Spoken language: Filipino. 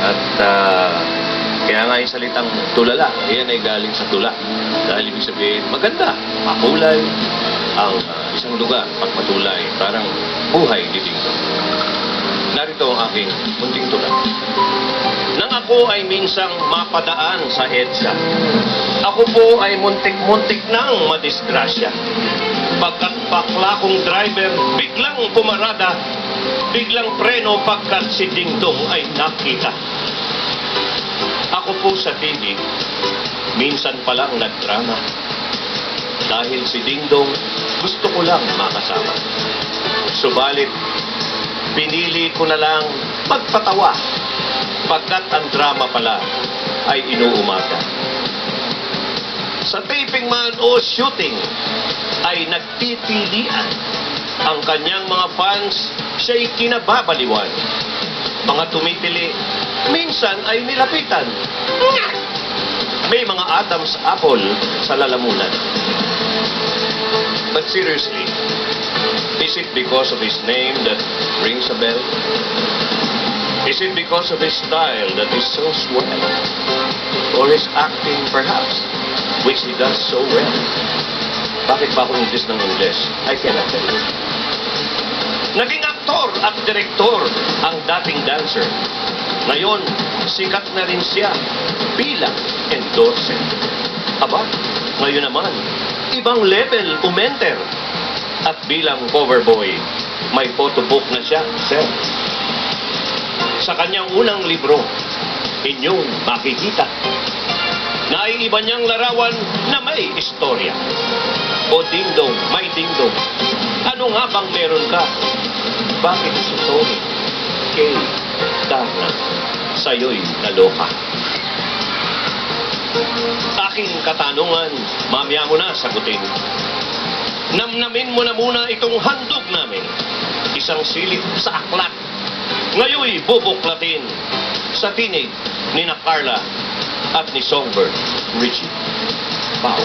At kaya nga yung salitang tulala, yan ay galing sa tula. Dahil ibig sabihin, maganda, makulay. Ang isang lugar, pag matulay, parang buhay ni Dingdong. Narito ang aking munting tula. Nang ako ay minsang mapadaan sa EDSA, ako po ay muntik-muntik nang madisgrasya. Pagkat bakla kong driver, biglang pumarada, biglang preno pagkat si Dingdong ay nakita. Ako po sa TV, minsan palang nagdrama. Dahil si Dingdong, gusto ko lang makasama. Subalit, pinili ko na lang magpatawa, pagkat ang drama pala ay inuumaga. Sa taping man o shooting, ay nagpipilian. Ang kanyang mga fans, siya'y kinababaliwan. Mga tumipili, minsan ay nilapitan. May mga Adam's apple sa lalamunan. But seriously, is it because of his name that rings a bell? Is it because of his style that is so swell? Or his acting, perhaps, which he does so well? Bakit ba ako English ng English? I cannot tell you. Naging aktor at direktor ang dating dancer. Ngayon, sikat na rin siya bilang endorser. Aba, ngayon naman, ibang level umenter. At bilang cover boy, may photobook na siya, sir. Sa kanyang unang libro, inyong makikita na ay iba niyang larawan na may istorya. O Dingdong, may Dingdong, ano nga bang meron ka? Bakit si Tony, Kay, Darna, sa'yo'y naloka? Aking katanungan, mamaya mo na sagutin. Namnamin mo na muna itong handog namin. Isang silip sa aklat. Ngayoy bubuklatin sa tinig ni na Carla at ni Songbird Richie Pao.